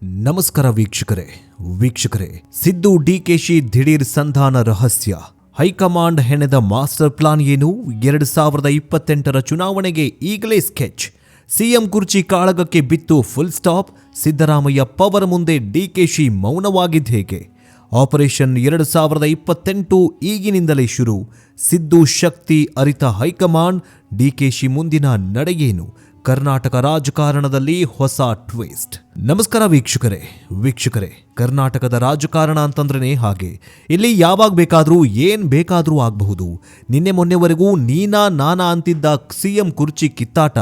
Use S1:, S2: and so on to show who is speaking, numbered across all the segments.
S1: ನಮಸ್ಕಾರ ವೀಕ್ಷಕರೇ ಸಿದ್ದು ಡಿಕೆಶಿ ದಿಢೀರ್ ಸಂಧಾನ ರಹಸ್ಯ. ಹೈಕಮಾಂಡ್ ಹೆಣೆದ ಮಾಸ್ಟರ್ ಪ್ಲಾನ್ ಏನು? 2028ರ ಚುನಾವಣೆಗೆ ಈಗಲೇ ಸ್ಕೆಚ್. ಸಿಎಂ ಕುರ್ಚಿ ಕಾಳಗಕ್ಕೆ ಬಿತ್ತು ಫುಲ್ ಸ್ಟಾಪ್. ಸಿದ್ದರಾಮಯ್ಯ ಪವರ್ ಮುಂದೆ ಡಿಕೆಶಿ ಮೌನವಾಗಿದ್ದ ಹೇಗೆ? ಆಪರೇಷನ್ 2028 ಈಗಿನಿಂದಲೇ ಶುರು. ಸಿದ್ದು ಶಕ್ತಿ ಅರಿತ ಹೈಕಮಾಂಡ್. ಡಿಕೆಶಿ ಮುಂದಿನ ನಡೆಯೇನು? ಕರ್ನಾಟಕ ರಾಜಕಾರಣದಲ್ಲಿ ಹೊಸ ಟ್ವಿಸ್ಟ್. ನಮಸ್ಕಾರ ವೀಕ್ಷಕರೇ, ಕರ್ನಾಟಕದ ರಾಜಕಾರಣ ಅಂತಂದ್ರೇ ಹಾಗೆ. ಇಲ್ಲಿ ಯಾವಾಗ ಬೇಕಾದ್ರೂ ಏನ್ ಬೇಕಾದ್ರೂ ಆಗಬಹುದು. ನಿನ್ನೆ ಮೊನ್ನೆವರೆಗೂ ನೀನಾ ನಾನಾ ಅಂತಿದ್ದ ಸಿಎಂ ಕುರ್ಚಿ ಕಿತ್ತಾಟ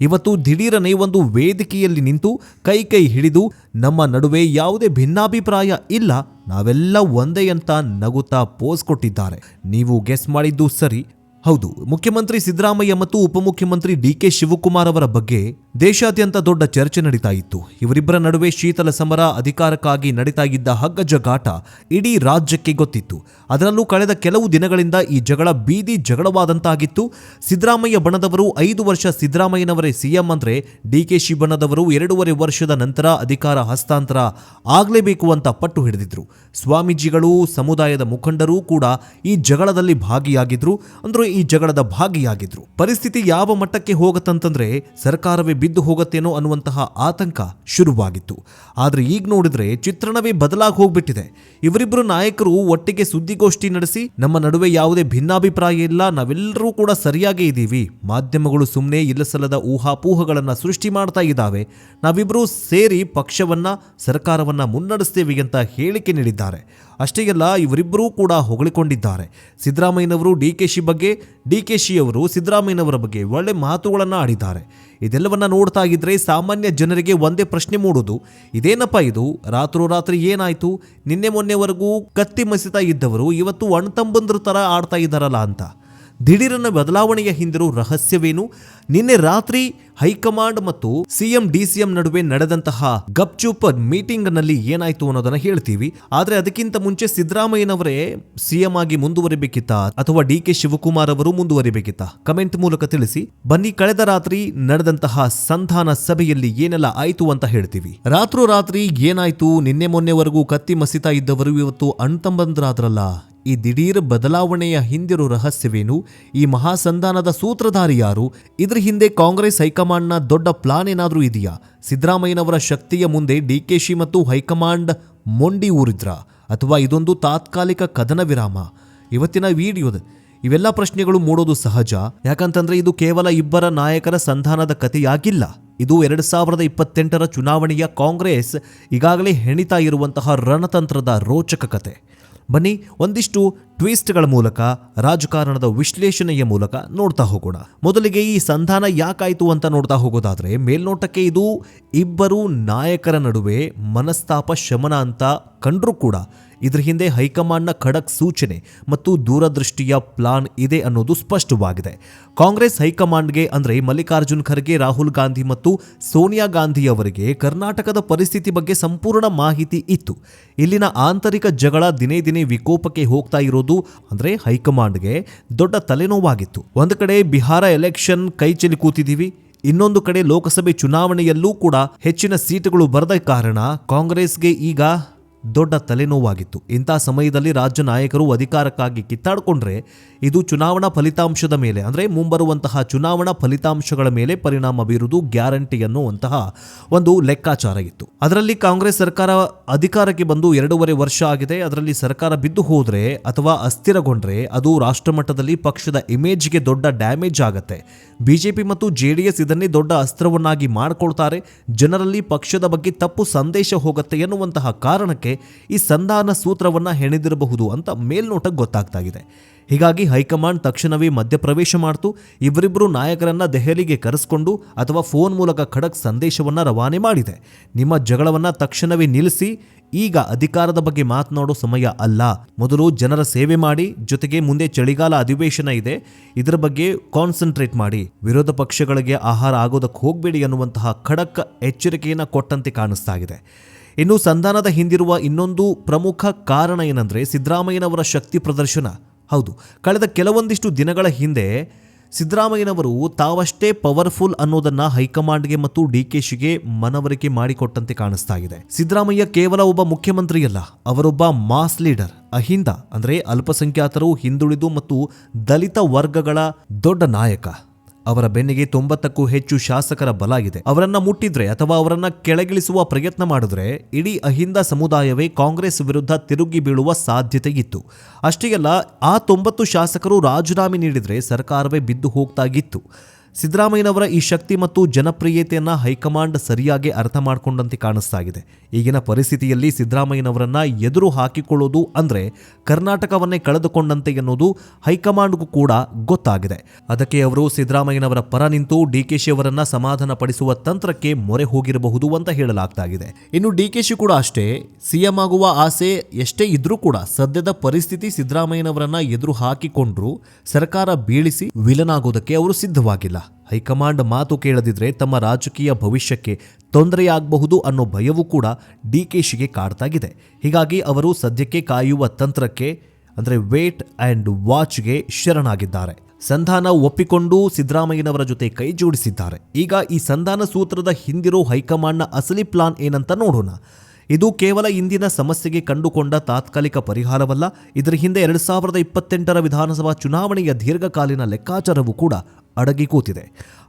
S1: ಇವತ್ತು ದಿಢೀರನೆ ಒಂದು ವೇದಿಕೆಯಲ್ಲಿ ನಿಂತು ಕೈ ಹಿಡಿದು ನಮ್ಮ ನಡುವೆ ಯಾವುದೇ ಭಿನ್ನಾಭಿಪ್ರಾಯ ಇಲ್ಲ, ನಾವೆಲ್ಲ ಒಂದೇ ಅಂತ ನಗುತ್ತಾ ಪೋಸ್ ಕೊಟ್ಟಿದ್ದಾರೆ. ನೀವು ಗೆಸ್ ಮಾಡಿದ್ದು ಸರಿ. ಹೌದು, ಮುಖ್ಯಮಂತ್ರಿ ಸಿದ್ದರಾಮಯ್ಯ ಮತ್ತು ಉಪಮುಖ್ಯಮಂತ್ರಿ ಡಿಕೆ ಶಿವಕುಮಾರ್ ಅವರ ಬಗ್ಗೆ ದೇಶಾದ್ಯಂತ ದೊಡ್ಡ ಚರ್ಚೆ ನಡೀತಾ ಇತ್ತು. ಇವರಿಬ್ಬರ ನಡುವೆ ಶೀತಲ ಸಮರ, ಅಧಿಕಾರಕ್ಕಾಗಿ ನಡೀತಾ ಇದ್ದ ಹಗ್ಗಜಗಾಟ ಇಡೀ ರಾಜ್ಯಕ್ಕೆ ಗೊತ್ತಿತ್ತು. ಅದರಲ್ಲೂ ಕಳೆದ ಕೆಲವು ದಿನಗಳಿಂದ ಈ ಜಗಳ ಬೀದಿ ಜಗಳವಾದಂತಾಗಿತ್ತು. ಸಿದ್ದರಾಮಯ್ಯ ಬಣದವರು 5 ವರ್ಷ ಸಿದ್ದರಾಮಯ್ಯನವರೇ ಸಿಎಂ ಅಂದ್ರೆ, ಡಿಕೆಶಿ ಬಣದವರು 2.5 ವರ್ಷದ ನಂತರ ಅಧಿಕಾರ ಹಸ್ತಾಂತರ ಆಗಲೇಬೇಕು ಅಂತ ಪಟ್ಟು ಹಿಡಿದಿದ್ರು. ಸ್ವಾಮೀಜಿಗಳು, ಸಮುದಾಯದ ಮುಖಂಡರು ಕೂಡ ಈ ಜಗಳದಲ್ಲಿ ಭಾಗಿಯಾಗಿದ್ರು. ಪರಿಸ್ಥಿತಿ ಯಾವ ಮಟ್ಟಕ್ಕೆ ಹೋಗತ್ತಂತಂದ್ರೆ ಸರ್ಕಾರವೇ ಬಿದ್ದು ಹೋಗತ್ತೇನೋ ಅನ್ನುವಂತಹ ಆತಂಕ ಶುರುವಾಗಿತ್ತು. ಆದ್ರೆ ಈಗ ನೋಡಿದ್ರೆ ಚಿತ್ರಣವೇ ಬದಲಾಗಿ ಹೋಗ್ಬಿಟ್ಟಿದೆ. ಇವರಿಬ್ಬರು ನಾಯಕರು ಒಟ್ಟಿಗೆ ಸುದ್ದಿಗೋಷ್ಠಿ ನಡೆಸಿ ನಮ್ಮ ನಡುವೆ ಯಾವುದೇ ಭಿನ್ನಾಭಿಪ್ರಾಯ ಇಲ್ಲ, ನಾವೆಲ್ಲರೂ ಕೂಡ ಸರಿಯಾಗೇ ಇದ್ದೀವಿ, ಮಾಧ್ಯಮಗಳು ಸುಮ್ಮನೆ ಇಲ್ಲಸಲ್ಲದ ಊಹಾಪೋಹಗಳನ್ನ ಸೃಷ್ಟಿ ಮಾಡ್ತಾ ಇದ್ದಾವೆ, ನಾವಿಬ್ಬರೂ ಸೇರಿ ಪಕ್ಷವನ್ನ ಸರ್ಕಾರವನ್ನ ಮುನ್ನಡೆಸ್ತೇವೆ ಅಂತ ಹೇಳಿಕೆ ನೀಡಿದ್ದಾರೆ. ಅಷ್ಟೇ ಅಲ್ಲ, ಇವರಿಬ್ಬರೂ ಕೂಡ ಹೊಗಳಿಕೊಂಡಿದ್ದಾರೆ. ಸಿದ್ದರಾಮಯ್ಯನವರು ಡಿಕೆಶಿ ಬಗ್ಗೆ, ಡಿಕೆಶಿಯವರು ಸಿದ್ದರಾಮಯ್ಯನವರ ಬಗ್ಗೆ ಒಳ್ಳೆ ಮಾತುಗಳನ್ನು ಆಡಿದ್ದಾರೆ. ಇದೆಲ್ಲವನ್ನ ನೋಡ್ತಾ ಇದ್ರೆ ಸಾಮಾನ್ಯ ಜನರಿಗೆ ಒಂದೇ ಪ್ರಶ್ನೆ ಮೂಡೋದು, ಇದೇನಪ್ಪ ಇದು? ರಾತ್ರೋರಾತ್ರಿ ಏನಾಯ್ತು? ನಿನ್ನೆ ಮೊನ್ನೆವರೆಗೂ ಕತ್ತಿ ಮಸಿತಾ ಇದ್ದವರು ಇವತ್ತು ಅಣ್ತಂಬಂದ್ರ ತರ ಆಡ್ತಾ ಇದ್ದಾರಲ್ಲ ಅಂತ. ದಿಢೀರನ ಬದಲಾವಣೆಯ ಹಿಂದಿರೋ ರಹಸ್ಯವೇನು? ನಿನ್ನೆ ರಾತ್ರಿ ಹೈಕಮಾಂಡ್ ಮತ್ತು ಸಿಎಂ ಡಿಸಿಎಂ ನಡುವೆ ನಡೆದಂತಹ ಗಪ್ಚೂಪ್ ಮೀಟಿಂಗ್ ನಲ್ಲಿ ಏನಾಯ್ತು ಅನ್ನೋದನ್ನ ಹೇಳ್ತೀವಿ. ಆದ್ರೆ ಅದಕ್ಕಿಂತ ಮುಂಚೆ ಸಿದ್ದರಾಮಯ್ಯನವರೇ ಸಿಎಂ ಆಗಿ ಮುಂದುವರಿಬೇಕಿತ್ತ ಅಥವಾ ಡಿಕೆ ಶಿವಕುಮಾರ್ ಅವರು ಮುಂದುವರಿಬೇಕಿತ್ತ? ಕಮೆಂಟ್ ಮೂಲಕ ತಿಳಿಸಿ. ಬನ್ನಿ, ಕಳೆದ ರಾತ್ರಿ ನಡೆದಂತಹ ಸಂಧಾನ ಸಭೆಯಲ್ಲಿ ಏನೆಲ್ಲ ಆಯ್ತು ಅಂತ ಹೇಳ್ತೀವಿ. ರಾತ್ರೋರಾತ್ರಿ ಏನಾಯ್ತು? ನಿನ್ನೆ ಮೊನ್ನೆವರೆಗೂ ಕತ್ತಿ ಮಸಿತಾ ಇದ್ದವರು ಇವತ್ತು ಅಣ್ತಂಬಂದ್ರಾದ್ರಲ್ಲ. ಈ ದಿಢೀರ್ ಬದಲಾವಣೆಯ ಹಿಂದಿರೋ ರಹಸ್ಯವೇನು? ಈ ಮಹಾಸಂಧಾನದ ಸೂತ್ರಧಾರಿ ಯಾರು? ಇದ್ರ ಹಿಂದೆ ಕಾಂಗ್ರೆಸ್ ಹೈಕಮಾಂಡ್ನ ದೊಡ್ಡ ಪ್ಲಾನ್ ಏನಾದರೂ ಇದೆಯಾ? ಸಿದ್ದರಾಮಯ್ಯನವರ ಶಕ್ತಿಯ ಮುಂದೆ ಡಿಕೆಶಿ ಮತ್ತು ಹೈಕಮಾಂಡ್ ಮೊಂಡಿ ಊರಿದ್ರ ಅಥವಾ ಇದೊಂದು ತಾತ್ಕಾಲಿಕ ಕದನ ವಿರಾಮ? ಇವತ್ತಿನ ವಿಡಿಯೋದ ಇವೆಲ್ಲ ಪ್ರಶ್ನೆಗಳು ಮೂಡೋದು ಸಹಜ. ಯಾಕಂತಂದ್ರೆ ಇದು ಕೇವಲ ಇಬ್ಬರ ನಾಯಕರ ಸಂಧಾನದ ಕಥೆಯಾಗಿಲ್ಲ. ಇದು 2028ರ ಚುನಾವಣೆಯ ಕಾಂಗ್ರೆಸ್ ಈಗಾಗಲೇ ಹೆಣಿತಾ ಇರುವಂತಹ ರಣತಂತ್ರದ ರೋಚಕ ಕತೆ. ಬನ್ನಿ, ಒಂದಿಷ್ಟು ಟ್ವಿಸ್ಟ್ಗಳ ಮೂಲಕ, ರಾಜಕಾರಣದ ವಿಶ್ಲೇಷಣೆಯ ಮೂಲಕ ನೋಡ್ತಾ ಹೋಗೋಣ. ಮೊದಲಿಗೆ ಈ ಸಂಧಾನ ಯಾಕಾಯ್ತು ಅಂತ ನೋಡ್ತಾ ಹೋಗೋದಾದ್ರೆ, ಮೇಲ್ನೋಟಕ್ಕೆ ಇದು ಇಬ್ಬರು ನಾಯಕರ ನಡುವೆ ಮನಸ್ತಾಪ ಶಮನ ಅಂತ ಕಂಡ್ರೂ ಕೂಡ ಇದ್ರ ಹಿಂದೆ ಹೈಕಮಾಂಡ್ನ ಖಡಕ್ ಸೂಚನೆ ಮತ್ತು ದೂರದೃಷ್ಟಿಯ ಪ್ಲಾನ್ ಇದೆ ಅನ್ನೋದು ಸ್ಪಷ್ಟವಾಗಿದೆ. ಕಾಂಗ್ರೆಸ್ ಹೈಕಮಾಂಡ್ಗೆ ಅಂದ್ರೆ ಮಲ್ಲಿಕಾರ್ಜುನ್ ಖರ್ಗೆ, ರಾಹುಲ್ ಗಾಂಧಿ ಮತ್ತು ಸೋನಿಯಾ ಗಾಂಧಿ ಅವರಿಗೆ ಕರ್ನಾಟಕದ ಪರಿಸ್ಥಿತಿ ಬಗ್ಗೆ ಸಂಪೂರ್ಣ ಮಾಹಿತಿ ಇತ್ತು. ಇಲ್ಲಿನ ಆಂತರಿಕ ಜಗಳ ದಿನೇ ದಿನೇ ವಿಕೋಪಕ್ಕೆ ಹೋಗ್ತಾ ಇರೋದು ಅಂದ್ರೆ ಹೈಕಮಾಂಡ್ಗೆ ದೊಡ್ಡ ತಲೆನೋವಾಗಿತ್ತು. ಒಂದು ಕಡೆ ಬಿಹಾರ ಎಲೆಕ್ಷನ್ ಕೈಚೆಲ್ಲಿ ಕೂತಿದ್ದೀವಿ, ಇನ್ನೊಂದು ಕಡೆ ಲೋಕಸಭೆ ಚುನಾವಣೆಯಲ್ಲೂ ಕೂಡ ಹೆಚ್ಚಿನ ಸೀಟುಗಳು ಬರದ ಕಾರಣ ಕಾಂಗ್ರೆಸ್ಗೆ ಈಗ ದೊಡ್ಡ ತಲೆನೋವಾಗಿತ್ತು. ಇಂಥ ಸಮಯದಲ್ಲಿ ರಾಜ್ಯ ನಾಯಕರು ಅಧಿಕಾರಕ್ಕಾಗಿ ಕಿತ್ತಾಡಿಕೊಂಡ್ರೆ ಇದು ಚುನಾವಣಾ ಫಲಿತಾಂಶದ ಮೇಲೆ ಅಂದ್ರೆ ಮುಂಬರುವಂತಹ ಚುನಾವಣಾ ಫಲಿತಾಂಶಗಳ ಮೇಲೆ ಪರಿಣಾಮ ಬೀರುವುದು ಗ್ಯಾರಂಟಿ ಅನ್ನುವಂತಹ ಒಂದು ಲೆಕ್ಕಾಚಾರ ಇತ್ತು. ಅದರಲ್ಲಿ ಕಾಂಗ್ರೆಸ್ ಸರ್ಕಾರ ಅಧಿಕಾರಕ್ಕೆ ಬಂದು 2.5 ವರ್ಷ ಆಗಿದೆ. ಅದರಲ್ಲಿ ಸರ್ಕಾರ ಬಿದ್ದು ಹೋದ್ರೆ ಅಥವಾ ಅಸ್ಥಿರಗೊಂಡ್ರೆ ಅದು ರಾಷ್ಟ್ರ ಮಟ್ಟದಲ್ಲಿ ಪಕ್ಷದ ಇಮೇಜ್ಗೆ ದೊಡ್ಡ ಡ್ಯಾಮೇಜ್ ಆಗತ್ತೆ. ಬಿಜೆಪಿ ಮತ್ತು ಜೆಡಿಎಸ್ ಇದನ್ನೇ ದೊಡ್ಡ ಅಸ್ತ್ರವನ್ನಾಗಿ ಮಾಡಿಕೊಳ್ತಾರೆ. ಜನರಲ್ಲಿ ಪಕ್ಷದ ಬಗ್ಗೆ ತಪ್ಪು ಸಂದೇಶ ಹೋಗುತ್ತೆ ಎನ್ನುವಂತಹ ಕಾರಣಕ್ಕೆ ಈ ಸಂಧಾನ ಸೂತ್ರವನ್ನ ಹೆಣೆದಿರಬಹುದು ಅಂತ ಮೇಲ್ನೋಟಕ್ಕೆ ಗೊತ್ತಾಗ್ತಾ ಇದೆ. ಹೀಗಾಗಿ ಹೈಕಮಾಂಡ್ ತಕ್ಷಣವೇ ಮಧ್ಯಪ್ರವೇಶ ಮಾಡ್ತು. ಇವರಿಬ್ಬರು ನಾಯಕರನ್ನ ದೆಹಲಿಗೆ ಕರೆಸಿಕೊಂಡು ಅಥವಾ ಫೋನ್ ಮೂಲಕ ಖಡಕ್ ಸಂದೇಶವನ್ನ ರವಾನೆ ಮಾಡಿದೆ. ನಿಮ್ಮ ಜಗಳವನ್ನ ತಕ್ಷಣವೇ ನಿಲ್ಲಿಸಿ, ಈಗ ಅಧಿಕಾರದ ಬಗ್ಗೆ ಮಾತನಾಡೋ ಸಮಯ ಅಲ್ಲ. ಮೊದಲು ಜನರ ಸೇವೆ ಮಾಡಿ, ಜೊತೆಗೆ ಮುಂದೆ ಚಳಿಗಾಲ ಅಧಿವೇಶನ ಇದೆ, ಇದರ ಬಗ್ಗೆ ಕಾನ್ಸಂಟ್ರೇಟ್ ಮಾಡಿ, ವಿರೋಧ ಪಕ್ಷಗಳಿಗೆ ಆಹಾರ ಆಗೋದಕ್ಕೆ ಹೋಗಬೇಡಿ ಅನ್ನುವಂತಹ ಖಡಕ್ ಎಚ್ಚರಿಕೆಯನ್ನು ಕೊಟ್ಟಂತೆ ಕಾಣಿಸ್ತಾ ಇದೆ. ಇನ್ನು ಸಂಧಾನದ ಹಿಂದಿರುವ ಇನ್ನೊಂದು ಪ್ರಮುಖ ಕಾರಣ ಏನಂದ್ರೆ ಸಿದ್ದರಾಮಯ್ಯನವರ ಶಕ್ತಿ ಪ್ರದರ್ಶನ. ಹೌದು, ಕಳೆದ ಕೆಲವೊಂದಿಷ್ಟು ದಿನಗಳ ಹಿಂದೆ ಸಿದ್ದರಾಮಯ್ಯನವರು ತಾವಷ್ಟೇ ಪವರ್ಫುಲ್ ಅನ್ನೋದನ್ನ ಹೈಕಮಾಂಡ್ಗೆ ಮತ್ತು ಡಿಕೆಶಿಗೆ ಮನವರಿಕೆ ಮಾಡಿಕೊಟ್ಟಂತೆ ಕಾಣಿಸ್ತಾ ಇದೆ. ಸಿದ್ದರಾಮಯ್ಯ ಕೇವಲ ಒಬ್ಬ ಮುಖ್ಯಮಂತ್ರಿಯಲ್ಲ, ಅವರೊಬ್ಬ ಮಾಸ್ ಲೀಡರ್, ಅಹಿಂದ ಅಂದ್ರೆ ಅಲ್ಪಸಂಖ್ಯಾತರು, ಹಿಂದುಳಿದು ಮತ್ತು ದಲಿತ ವರ್ಗಗಳ ದೊಡ್ಡ ನಾಯಕ. ಅವರ ಬೆನ್ನಿಗೆ 90ಕ್ಕೂ ಹೆಚ್ಚು ಶಾಸಕರ ಬಲ ಇದೆ. ಅವರನ್ನ ಮುಟ್ಟಿದ್ರೆ ಅಥವಾ ಅವರನ್ನ ಕೆಳಗಿಳಿಸುವ ಪ್ರಯತ್ನ ಮಾಡಿದ್ರೆ ಇಡೀ ಅಹಿಂದ ಸಮುದಾಯವೇ ಕಾಂಗ್ರೆಸ್ ವಿರುದ್ಧ ತಿರುಗಿ ಬೀಳುವ ಸಾಧ್ಯತೆ ಇತ್ತು. ಅಷ್ಟೇ ಅಲ್ಲ, ಆ 90 ಶಾಸಕರು ರಾಜೀನಾಮೆ ನೀಡಿದ್ರೆ ಸರ್ಕಾರವೇ ಬಿದ್ದು ಹೋಗ್ತಾಗಿತ್ತು. ಸಿದ್ದರಾಮಯ್ಯನವರ ಈ ಶಕ್ತಿ ಮತ್ತು ಜನಪ್ರಿಯತೆಯನ್ನ ಹೈಕಮಾಂಡ್ ಸರಿಯಾಗಿ ಅರ್ಥ ಮಾಡಿಕೊಂಡಂತೆ ಕಾಣಿಸ್ತಾ ಇದೆ. ಈಗಿನ ಪರಿಸ್ಥಿತಿಯಲ್ಲಿ ಸಿದ್ದರಾಮಯ್ಯನವರನ್ನ ಎದುರು ಹಾಕಿಕೊಳ್ಳೋದು ಅಂದ್ರೆ ಕರ್ನಾಟಕವನ್ನೇ ಕಳೆದುಕೊಂಡಂತೆ ಎನ್ನುವುದು ಹೈಕಮಾಂಡ್ಗೂ ಕೂಡ ಗೊತ್ತಾಗಿದೆ. ಅದಕ್ಕೆ ಅವರು ಸಿದ್ದರಾಮಯ್ಯನವರ ಪರ ನಿಂತು ಡಿಕೆಶಿ ಅವರನ್ನ ಸಮಾಧಾನ ಪಡಿಸುವ ತಂತ್ರಕ್ಕೆ ಮೊರೆ ಹೋಗಿರಬಹುದು ಅಂತ ಹೇಳಲಾಗ್ತಾ ಇದೆ. ಇನ್ನು ಡಿಕೆಶಿ ಕೂಡ ಅಷ್ಟೇ, ಸಿಎಂ ಆಗುವ ಆಸೆ ಎಷ್ಟೇ ಇದ್ರೂ ಕೂಡ ಸದ್ಯದ ಪರಿಸ್ಥಿತಿ ಸಿದ್ದರಾಮಯ್ಯನವರನ್ನ ಎದುರು ಹಾಕಿಕೊಂಡ್ರು ಸರ್ಕಾರ ಬೀಳಿಸಿ ವಿಲನ್ ಆಗೋದಕ್ಕೆ ಅವರು ಸಿದ್ಧವಾಗಿಲ್ಲ. ಹೈಕಮಾಂಡ್ ಮಾತು ಕೇಳದಿದ್ರೆ ತಮ್ಮ ರಾಜಕೀಯ ಭವಿಷ್ಯಕ್ಕೆ ತೊಂದರೆಯಾಗಬಹುದು ಅನ್ನೋ ಭಯವೂ ಕೂಡ ಡಿಕೆಶಿಗೆ ಕಾಡ್ತಾಗಿದೆ. ಹೀಗಾಗಿ ಅವರು ಸದ್ಯಕ್ಕೆ ಕಾಯುವ ತಂತ್ರಕ್ಕೆ ಅಂದರೆ ವೇಟ್ ಆ್ಯಂಡ್ ವಾಚ್ಗೆ ಶರಣಾಗಿದ್ದಾರೆ. ಸಂಧಾನ ಒಪ್ಪಿಕೊಂಡು ಸಿದ್ದರಾಮಯ್ಯನವರ ಜೊತೆ ಕೈ ಜೋಡಿಸಿದ್ದಾರೆ. ಈಗ ಈ ಸಂಧಾನ ಸೂತ್ರದ ಹಿಂದಿರೋ ಹೈಕಮಾಂಡ್ನ ಅಸಲಿ ಪ್ಲಾನ್ ಏನಂತ ನೋಡೋಣ. ಇದು ಕೇವಲ ಇಂದಿನ ಸಮಸ್ಯೆಗೆ ಕಂಡುಕೊಂಡ ತಾತ್ಕಾಲಿಕ ಪರಿಹಾರವಲ್ಲ. ಇದರ ಹಿಂದೆ 2028ರ ವಿಧಾನಸಭಾ ಚುನಾವಣೆಯ ದೀರ್ಘಕಾಲೀನ ಲೆಕ್ಕಾಚಾರವೂ ಕೂಡ ಅಡಗಿ ಕೂತಿದೆ.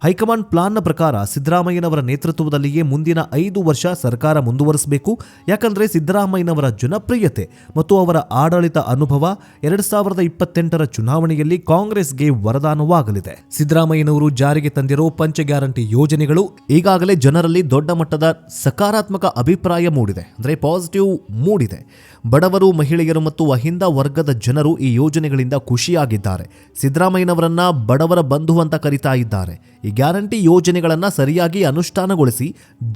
S1: ಹೈಕಮಾಂಡ್ ಪ್ಲಾನ್ನ ಪ್ರಕಾರ ಸಿದ್ದರಾಮಯ್ಯನವರ ನೇತೃತ್ವದಲ್ಲಿಯೇ ಮುಂದಿನ 5 ವರ್ಷ ಸರ್ಕಾರ ಮುಂದುವರಿಸಬೇಕು. ಯಾಕಂದ್ರೆ ಸಿದ್ದರಾಮಯ್ಯನವರ ಜನಪ್ರಿಯತೆ ಮತ್ತು ಅವರ ಆಡಳಿತ ಅನುಭವ 2028ರ ಚುನಾವಣೆಯಲ್ಲಿ ಕಾಂಗ್ರೆಸ್ಗೆ ವರದಾನವಾಗಲಿದೆ. ಸಿದ್ದರಾಮಯ್ಯನವರು ಜಾರಿಗೆ ತಂದಿರೋ ಪಂಚ ಗ್ಯಾರಂಟಿ ಯೋಜನೆಗಳು ಈಗಾಗಲೇ ಜನರಲ್ಲಿ ದೊಡ್ಡ ಮಟ್ಟದ ಸಕಾರಾತ್ಮಕ ಅಭಿಪ್ರಾಯ ಮೂಡಿದೆ, ಅಂದ್ರೆ ಪಾಸಿಟಿವ್ ಮೂಡಿದೆ. ಬಡವರು, ಮಹಿಳೆಯರು ಮತ್ತು ಅಹಿಂದ ವರ್ಗದ ಜನರು ಈ ಯೋಜನೆಗಳಿಂದ ಖುಷಿಯಾಗಿದ್ದಾರೆ. ಸಿದ್ದರಾಮಯ್ಯನವರನ್ನ ಬಡವರ ಬಂಧು ಅಂತ ಕರೀತಾ ಇದ್ದಾರೆ. ಈ ಗ್ಯಾರಂಟಿ ಯೋಜನೆಗಳನ್ನು ಸರಿಯಾಗಿ ಅನುಷ್ಠಾನಗೊಳಿಸಿ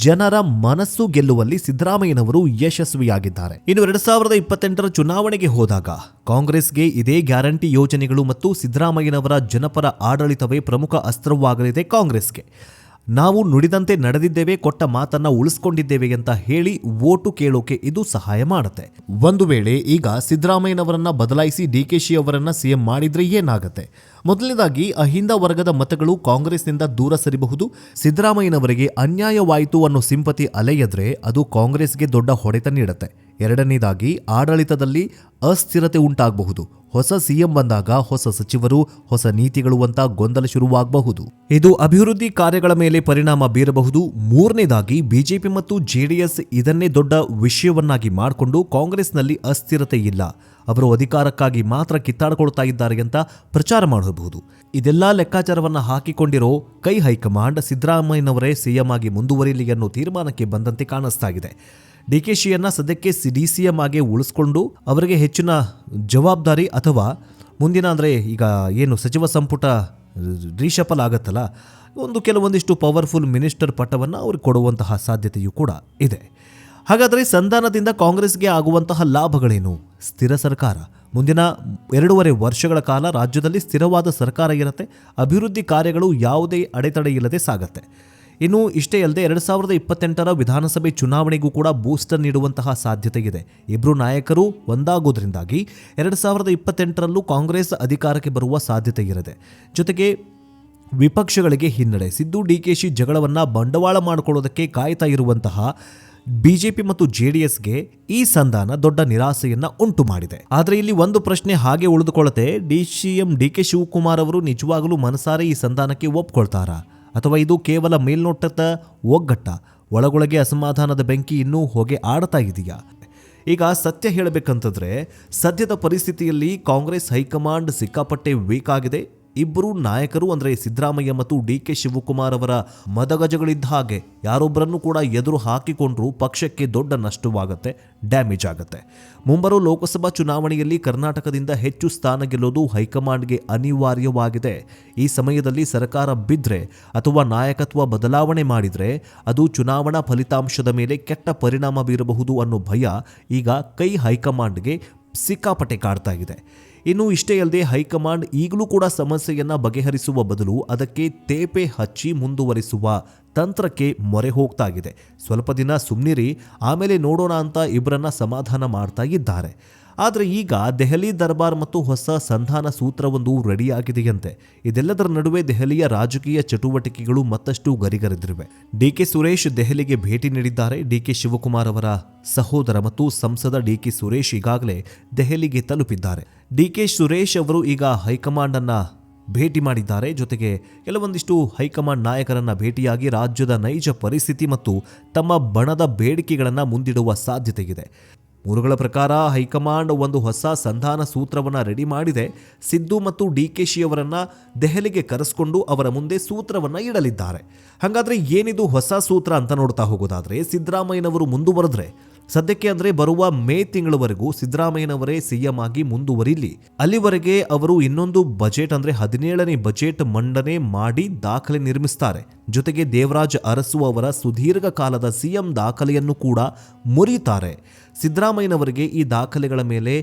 S1: ಜನರ ಮನಸ್ಸು ಗೆಲ್ಲುವಲ್ಲಿ ಸಿದ್ದರಾಮಯ್ಯನವರು ಯಶಸ್ವಿಯಾಗಿದ್ದಾರೆ. ಇನ್ನು 2028ರ ಚುನಾವಣೆಗೆ ಹೋದಾಗ ಕಾಂಗ್ರೆಸ್ಗೆ ಇದೇ ಗ್ಯಾರಂಟಿ ಯೋಜನೆಗಳು ಮತ್ತು ಸಿದ್ದರಾಮಯ್ಯನವರ ಜನಪರ ಆಡಳಿತವೇ ಪ್ರಮುಖ ಅಸ್ತ್ರವಾಗಲಿದೆ. ಕಾಂಗ್ರೆಸ್ಗೆ ನಾವು ನುಡಿದಂತೆ ನಡೆದಿದ್ದೇವೆ, ಕೊಟ್ಟ ಮಾತನ್ನ ಉಳಿಸ್ಕೊಂಡಿದ್ದೇವೆ ಅಂತ ಹೇಳಿ ವೋಟು ಕೇಳೋಕೆ ಇದು ಸಹಾಯ ಮಾಡುತ್ತೆ. ಒಂದು ವೇಳೆ ಈಗ ಸಿದ್ದರಾಮಯ್ಯನವರನ್ನ ಬದಲಾಯಿಸಿ ಡಿಕೆಶಿ ಅವರನ್ನ ಸಿಎಂ ಮಾಡಿದ್ರೆ ಏನಾಗುತ್ತೆ? ಮೊದಲನೇದಾಗಿ ಅಹಿಂದ ವರ್ಗದ ಮತಗಳು ಕಾಂಗ್ರೆಸ್ನಿಂದ ದೂರ ಸರಿಬಹುದು. ಸಿದ್ದರಾಮಯ್ಯನವರಿಗೆ ಅನ್ಯಾಯವಾಯಿತು ಅನ್ನೋ ಸಿಂಪತಿ ಅಲೆಯದ್ರೆ ಅದು ಕಾಂಗ್ರೆಸ್ಗೆ ದೊಡ್ಡ ಹೊಡೆತ ನೀಡುತ್ತೆ. ಎರಡನೇದಾಗಿ ಆಡಳಿತದಲ್ಲಿ ಅಸ್ಥಿರತೆ ಉಂಟಾಗಬಹುದು. ಹೊಸ ಸಿಎಂ ಬಂದಾಗ ಹೊಸ ಸಚಿವರು, ಹೊಸ ನೀತಿಗಳು ಅಂತ ಗೊಂದಲ ಶುರುವಾಗಬಹುದು. ಇದು ಅಭಿವೃದ್ಧಿ ಕಾರ್ಯಗಳ ಮೇಲೆ ಪರಿಣಾಮ ಬೀರಬಹುದು. ಮೂರನೇದಾಗಿ ಬಿಜೆಪಿ ಮತ್ತು ಜೆಡಿಎಸ್ ಇದನ್ನೇ ದೊಡ್ಡ ವಿಷಯವನ್ನಾಗಿ ಮಾಡಿಕೊಂಡು ಕಾಂಗ್ರೆಸ್ನಲ್ಲಿ ಅಸ್ಥಿರತೆ ಇಲ್ಲ, ಅವರು ಅಧಿಕಾರಕ್ಕಾಗಿ ಮಾತ್ರ ಕಿತ್ತಾಡಿಕೊಳ್ತಾ ಇದ್ದಾರೆ ಅಂತ ಪ್ರಚಾರ ಮಾಡಬಹುದು. ಇದೆಲ್ಲ ಲೆಕ್ಕಾಚಾರವನ್ನು ಹಾಕಿಕೊಂಡಿರೋ ಕೈ ಹೈಕಮಾಂಡ್ ಸಿದ್ದರಾಮಯ್ಯನವರೇ ಸಿಎಂ ಆಗಿ ಮುಂದುವರಿಯಲಿ ಅನ್ನೋ ತೀರ್ಮಾನಕ್ಕೆ ಬಂದಂತೆ ಕಾಣಿಸ್ತಾ ಇದೆ. ಡಿಕೆಶಿಯನ್ನ ಸದ್ಯಕ್ಕೆ ಡಿಸಿಎಂ ಆಗಿ ಉಳಿಸ್ಕೊಂಡು ಅವರಿಗೆ ಹೆಚ್ಚಿನ ಜವಾಬ್ದಾರಿ ಅಥವಾ ಮುಂದಿನ ಅಂದರೆ ಈಗ ಏನು ಸಚಿವ ಸಂಪುಟ ರೀಶಫಲ್ ಆಗತ್ತಲ್ಲ, ಕೆಲವೊಂದಿಷ್ಟು ಪವರ್ಫುಲ್ ಮಿನಿಸ್ಟರ್ ಪಟ್ಟವನ್ನು ಅವ್ರಿಗೆ ಕೊಡುವಂತಹ ಸಾಧ್ಯತೆಯೂ ಕೂಡ ಇದೆ. ಹಾಗಾದರೆ ಸಂಧಾನದಿಂದ ಕಾಂಗ್ರೆಸ್ಗೆ ಆಗುವಂತಹ ಲಾಭಗಳೇನು? ಸ್ಥಿರ ಸರ್ಕಾರ. ಮುಂದಿನ 2.5 ವರ್ಷಗಳ ಕಾಲ ರಾಜ್ಯದಲ್ಲಿ ಸ್ಥಿರವಾದ ಸರ್ಕಾರ ಇರುತ್ತೆ. ಅಭಿವೃದ್ಧಿ ಕಾರ್ಯಗಳು ಯಾವುದೇ ಅಡೆತಡೆ ಇಲ್ಲದೆ ಸಾಗತ್ತೆ. ಇನ್ನು ಇಷ್ಟೇ ಅಲ್ಲದೆ 2028ರ ವಿಧಾನಸಭೆ ಚುನಾವಣೆಗೂ ಕೂಡ ಬೂಸ್ಟರ್ ನೀಡುವಂತಹ ಸಾಧ್ಯತೆ ಇದೆ. ಇಬ್ಬರು ನಾಯಕರು ಒಂದಾಗೋದ್ರಿಂದಾಗಿ 2028ರಲ್ಲೂ ಕಾಂಗ್ರೆಸ್ ಅಧಿಕಾರಕ್ಕೆ ಬರುವ ಸಾಧ್ಯತೆ ಇರುತ್ತೆ. ಜೊತೆಗೆ ವಿಪಕ್ಷಗಳಿಗೆ ಹಿನ್ನಡೆ. ಸಿದ್ದು ಡಿಕೆಶಿ ಜಗಳವನ್ನು ಬಂಡವಾಳ ಮಾಡಿಕೊಳ್ಳೋದಕ್ಕೆ ಕಾಯ್ತಾ ಇರುವಂತಹ ಬಿಜೆಪಿ ಮತ್ತು ಜೆಡಿಎಸ್ಗೆ ಈ ಸಂಧಾನ ದೊಡ್ಡ ನಿರಾಸೆಯನ್ನ ಉಂಟು ಮಾಡಿದೆ. ಆದರೆ ಇಲ್ಲಿ ಒಂದು ಪ್ರಶ್ನೆ ಹಾಗೆ ಉಳಿದುಕೊಳ್ಳುತ್ತೆ. ಸಿಎಂ ಡಿಕೆ ಶಿವಕುಮಾರ್ ಅವರು ನಿಜವಾಗಲೂ ಮನಸಾರೆ ಈ ಸಂಧಾನಕ್ಕೆ ಒಪ್ಕೊಳ್ತಾರಾ ಅಥವಾ ಇದು ಕೇವಲ ಮೇಲ್ನೋಟದ ಒಗ್ಗಟ್ಟ? ಒಳಗೊಳಗೆ ಅಸಮಾಧಾನದ ಬೆಂಕಿ ಇನ್ನೂ ಹೊಗೆ ಆಡ್ತಾ ಇದೆಯಾ? ಈಗ ಸತ್ಯ ಹೇಳಬೇಕಂತಂದ್ರೆ ಸದ್ಯದ ಪರಿಸ್ಥಿತಿಯಲ್ಲಿ ಕಾಂಗ್ರೆಸ್ ಹೈಕಮಾಂಡ್ ಸಿಕ್ಕಾಪಟ್ಟೆ ವೀಕ್ ಆಗಿದೆ. ಇಬ್ಬರು ನಾಯಕರು ಅಂದರೆ ಸಿದ್ದರಾಮಯ್ಯ ಮತ್ತು ಡಿಕೆ ಶಿವಕುಮಾರ್ ಅವರ ಮದಗಜಗಳಿದ್ದ ಹಾಗೆ ಯಾರೊಬ್ಬರನ್ನು ಕೂಡ ಎದುರು ಹಾಕಿಕೊಂಡ್ರೂ ಪಕ್ಷಕ್ಕೆ ದೊಡ್ಡ ನಷ್ಟವಾಗುತ್ತೆ, ಡ್ಯಾಮೇಜ್ ಆಗುತ್ತೆ. ಮುಂಬರುವ ಲೋಕಸಭಾ ಚುನಾವಣೆಯಲ್ಲಿ ಕರ್ನಾಟಕದಿಂದ ಹೆಚ್ಚು ಸ್ಥಾನ ಗೆಲ್ಲೋದು ಹೈಕಮಾಂಡ್ಗೆ ಅನಿವಾರ್ಯವಾಗಿದೆ. ಈ ಸಮಯದಲ್ಲಿ ಸರ್ಕಾರ ಬಿದ್ದರೆ ಅಥವಾ ನಾಯಕತ್ವ ಬದಲಾವಣೆ ಮಾಡಿದರೆ ಅದು ಚುನಾವಣಾ ಫಲಿತಾಂಶದ ಮೇಲೆ ಕೆಟ್ಟ ಪರಿಣಾಮ ಬೀರಬಹುದು ಅನ್ನೋ ಭಯ ಈಗ ಕೈ ಹೈಕಮಾಂಡ್ಗೆ ಸಿಕ್ಕಾಪಟ್ಟೆ ಕಾಡ್ತಾ ಇದೆ. ಇನ್ನು ಇಷ್ಟೇ ಅಲ್ಲದೆ ಹೈಕಮಾಂಡ್ ಈಗಲೂ ಕೂಡ ಸಮಸ್ಯೆಯನ್ನು ಬಗೆಹರಿಸುವ ಬದಲು ಅದಕ್ಕೆ ತೇಪೆ ಹಚ್ಚಿ ಮುಂದುವರಿಸುವ ತಂತ್ರಕ್ಕೆ ಮೊರೆ ಹೋಗ್ತಾ ಇದೆ. ಸ್ವಲ್ಪ ದಿನ ಸುಮ್ಮನಿರಿ, ಆಮೇಲೆ ನೋಡೋಣ ಅಂತ ಇಬ್ಬರನ್ನ ಸಮಾಧಾನ ಮಾಡ್ತಾ ಇದ್ದಾರೆ. ಆದರೆ ಈಗ ದೆಹಲಿ ದರ್ಬಾರ್ ಮತ್ತು ಹೊಸ ಸಂಧಾನ ಸೂತ್ರವೊಂದು ರೆಡಿಯಾಗಿದೆಯಂತೆ. ಇದೆಲ್ಲದರ ನಡುವೆ ದೆಹಲಿಯ ರಾಜಕೀಯ ಚಟುವಟಿಕೆಗಳು ಮತ್ತಷ್ಟು ಗರಿಗರೆದಿವೆ. ಡಿಕೆ ಸುರೇಶ್ ದೆಹಲಿಗೆ ಭೇಟಿ ನೀಡಿದ್ದಾರೆ. ಡಿಕೆ ಶಿವಕುಮಾರ್ ಅವರ ಸಹೋದರ ಮತ್ತು ಸಂಸದ ಡಿಕೆ ಸುರೇಶ್ ಈಗಾಗಲೇ ದೆಹಲಿಗೆ ತಲುಪಿದ್ದಾರೆ. ಡಿಕೆ ಸುರೇಶ್ ಅವರು ಈಗ ಹೈಕಮಾಂಡ್ ಅನ್ನ ಭೇಟಿ ಮಾಡಿದ್ದಾರೆ. ಜೊತೆಗೆ ಕೆಲವೊಂದಿಷ್ಟು ಹೈಕಮಾಂಡ್ ನಾಯಕರನ್ನ ಭೇಟಿಯಾಗಿ ರಾಜ್ಯದ ನೈಜ ಪರಿಸ್ಥಿತಿ ಮತ್ತು ತಮ್ಮ ಬಣದ ಬೇಡಿಕೆಗಳನ್ನು ಮುಂದಿಡುವ ಸಾಧ್ಯತೆ ಇದೆ. ಮೂಲಗಳ ಪ್ರಕಾರ ಹೈಕಮಾಂಡ್ ಒಂದು ಹೊಸ ಸಂಧಾನ ಸೂತ್ರವನ್ನು ರೆಡಿ ಮಾಡಿದೆ. ಸಿದ್ದು ಮತ್ತು ಡಿಕೆಶಿ ಅವರನ್ನ ದೆಹಲಿಗೆ ಕರೆಸಿಕೊಂಡು ಅವರ ಮುಂದೆ ಸೂತ್ರವನ್ನು ಇಡಲಿದ್ದಾರೆ. ಹಾಗಾದ್ರೆ ಏನಿದು ಹೊಸ ಸೂತ್ರ ಅಂತ ನೋಡ್ತಾ ಹೋಗೋದಾದ್ರೆ, ಸಿದ್ದರಾಮಯ್ಯನವರು ಮುಂದುವರೆದ್ರೆ ಸದ್ಯಕ್ಕೆ ಅಂದರೆ ಬರುವ ಮೇ ತಿಂಗಳವರೆಗೂ ಸಿದ್ದರಾಮಯ್ಯನವರೇ ಸಿಎಂ ಆಗಿ ಮುಂದುವರಿಲಿ. ಅಲ್ಲಿವರೆಗೆ ಅವರು ಇನ್ನೊಂದು ಬಜೆಟ್ ಅಂದರೆ 17ನೇ ಬಜೆಟ್ ಮಂಡನೆ ಮಾಡಿ ದಾಖಲೆ ನಿರ್ಮಿಸ್ತಾರೆ. ಜೊತೆಗೆ ದೇವರಾಜ್ ಅರಸು ಅವರ ಸುದೀರ್ಘ ಕಾಲದ ಸಿಎಂ ದಾಖಲೆಯನ್ನು ಕೂಡ ಮುರಿತಾರೆ. ಸಿದ್ದರಾಮಯ್ಯನವರಿಗೆ ಈ ದಾಖಲೆಗಳ ಮೇಲೆ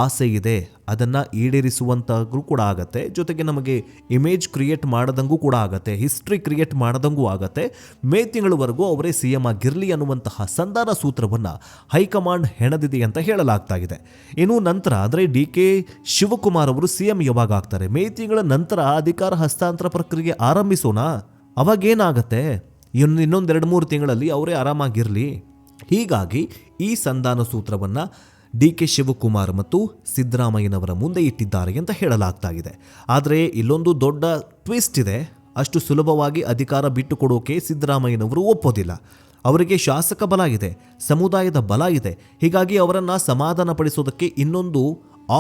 S1: ಆಸೆ ಇದೆ, ಅದನ್ನು ಈಡೇರಿಸುವಂತಾಗೂ ಕೂಡ ಆಗತ್ತೆ. ಜೊತೆಗೆ ನಮಗೆ ಇಮೇಜ್ ಕ್ರಿಯೇಟ್ ಮಾಡದಂಗೂ ಕೂಡ ಆಗತ್ತೆ, ಹಿಸ್ಟ್ರಿ ಕ್ರಿಯೇಟ್ ಮಾಡದಂಗೂ ಆಗತ್ತೆ. ಮೇ ತಿಂಗಳವರೆಗೂ ಅವರೇ ಸಿಎಂ ಆಗಿರಲಿ ಅನ್ನುವಂತಹ ಸಂಧಾನ ಸೂತ್ರವನ್ನು ಹೈಕಮಾಂಡ್ ಹೆಣದಿದೆ ಅಂತ ಹೇಳಲಾಗ್ತಾ ಇದೆ. ಇನ್ನು ನಂತರ ಅಂದರೆ ಡಿ ಕೆ ಶಿವಕುಮಾರ್ ಅವರು ಸಿಎಂ ಯಾವಾಗ ಆಗ್ತಾರೆ? ಮೇ ತಿಂಗಳ ನಂತರ ಅಧಿಕಾರ ಹಸ್ತಾಂತರ ಪ್ರಕ್ರಿಯೆ ಆರಂಭಿಸೋಣ. ಅವಾಗೇನಾಗತ್ತೆ? ಇನ್ನೊಂದು 2-3 ತಿಂಗಳಲ್ಲಿ ಅವರೇ ಆರಾಮಾಗಿರಲಿ. ಹೀಗಾಗಿ ಈ ಸಂಧಾನ ಸೂತ್ರವನ್ನು ಡಿ ಕೆ ಶಿವಕುಮಾರ್ ಮತ್ತು ಸಿದ್ದರಾಮಯ್ಯನವರ ಮುಂದೆ ಇಟ್ಟಿದ್ದಾರೆ ಅಂತ ಹೇಳಲಾಗ್ತಾ ಇದೆ. ಆದರೆ ಇಲ್ಲೊಂದು ದೊಡ್ಡ ಟ್ವಿಸ್ಟ್ ಇದೆ. ಅಷ್ಟು ಸುಲಭವಾಗಿ ಅಧಿಕಾರ ಬಿಟ್ಟು ಕೊಡೋಕೆ ಸಿದ್ದರಾಮಯ್ಯನವರು ಒಪ್ಪೋದಿಲ್ಲ. ಅವರಿಗೆ ಶಾಸಕ ಬಲ ಇದೆ, ಸಮುದಾಯದ ಬಲ ಇದೆ. ಹೀಗಾಗಿ ಅವರನ್ನು ಸಮಾಧಾನಪಡಿಸೋದಕ್ಕೆ ಇನ್ನೊಂದು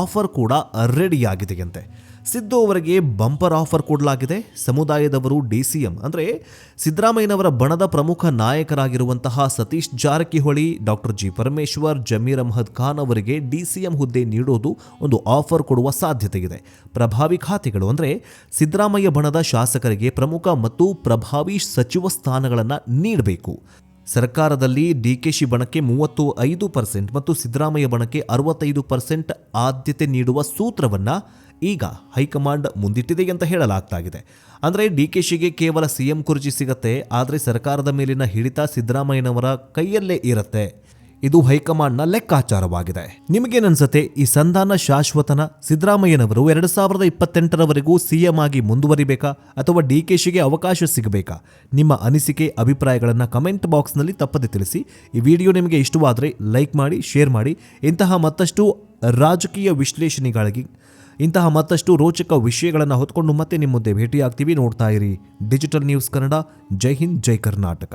S1: ಆಫರ್ ಕೂಡ ರೆಡಿಯಾಗಿದೆಯಂತೆ. ಸಿದ್ದು ಅವರಿಗೆ ಬಂಪರ್ ಆಫರ್ ಕೊಡಲಾಗಿದೆ. ಸಮುದಾಯದವರು ಡಿಸಿಎಂ ಅಂದರೆ ಸಿದ್ದರಾಮಯ್ಯನವರ ಬಣದ ಪ್ರಮುಖ ನಾಯಕರಾಗಿರುವಂತಹ ಸತೀಶ್ ಜಾರಕಿಹೊಳಿ, ಡಾಕ್ಟರ್ ಜಿ ಪರಮೇಶ್ವರ್, ಜಮೀರ್ ಅಹ್ಮದ್ ಖಾನ್ ಅವರಿಗೆ ಡಿಸಿಎಂ ಹುದ್ದೆ ನೀಡೋದು ಒಂದು ಆಫರ್ ಕೊಡುವ ಸಾಧ್ಯತೆ ಇದೆ. ಪ್ರಭಾವಿ ಖಾತೆಗಳು ಅಂದರೆ ಸಿದ್ದರಾಮಯ್ಯ ಬಣದ ಶಾಸಕರಿಗೆ ಪ್ರಮುಖ ಮತ್ತು ಪ್ರಭಾವಿ ಸಚಿವ ಸ್ಥಾನಗಳನ್ನು ನೀಡಬೇಕು. ಸರ್ಕಾರದಲ್ಲಿ ಡಿಕೆಶಿ ಬಣಕ್ಕೆ 35% ಮತ್ತು ಸಿದ್ದರಾಮಯ್ಯ ಬಣಕ್ಕೆ 65% ಆದ್ಯತೆ ನೀಡುವ ಸೂತ್ರವನ್ನು ಈಗ ಹೈಕಮಾಂಡ್ ಮುಂದಿಟ್ಟಿದೆ ಅಂತ ಹೇಳಲಾಗ್ತಾ ಇದೆ. ಅಂದರೆ ಡಿಕೆಶಿಗೆ ಕೇವಲ ಸಿಎಂ ಕುರ್ಚಿ ಸಿಗತ್ತೆ, ಆದರೆ ಸರ್ಕಾರದ ಮೇಲಿನ ಹಿಡಿತ ಸಿದ್ದರಾಮಯ್ಯನವರ ಕೈಯಲ್ಲೇ ಇರುತ್ತೆ. ಇದು ಹೈಕಮಾಂಡ್ನ ಲೆಕ್ಕಾಚಾರವಾಗಿದೆ. ನಿಮಗೇನನ್ಸುತ್ತೆ? ಈ ಸಂಧಾನ ಶಾಶ್ವತನ? ಸಿದ್ದರಾಮಯ್ಯನವರು 2028ರವರೆಗೂ ಸಿಎಂ ಆಗಿ ಮುಂದುವರಿಬೇಕಾ ಅಥವಾ ಡಿಕೆಶಿಗೆ ಅವಕಾಶ ಸಿಗಬೇಕಾ? ನಿಮ್ಮ ಅನಿಸಿಕೆ ಅಭಿಪ್ರಾಯಗಳನ್ನು ಕಮೆಂಟ್ ಬಾಕ್ಸ್ನಲ್ಲಿ ತಪ್ಪದೆ ತಿಳಿಸಿ. ಈ ವಿಡಿಯೋ ನಿಮಗೆ ಇಷ್ಟವಾದರೆ ಲೈಕ್ ಮಾಡಿ, ಶೇರ್ ಮಾಡಿ. ಇಂತಹ ಮತ್ತಷ್ಟು ರಾಜಕೀಯ ವಿಶ್ಲೇಷಣೆಗಾಗಿ, ಇಂತಹ ಮತ್ತಷ್ಟು ರೋಚಕ ವಿಷಯಗಳನ್ನು ಹೊತ್ಕೊಂಡು ಮತ್ತೆ ನಿಮ್ಮ ಮುಂದೆ ಭೇಟಿಯಾಗ್ತೀವಿ. ನೋಡ್ತಾ ಇರಿ ಡಿಜಿಟಲ್ ನ್ಯೂಸ್ ಕನ್ನಡ. ಜೈ ಹಿಂದ್, ಜೈ ಕರ್ನಾಟಕ.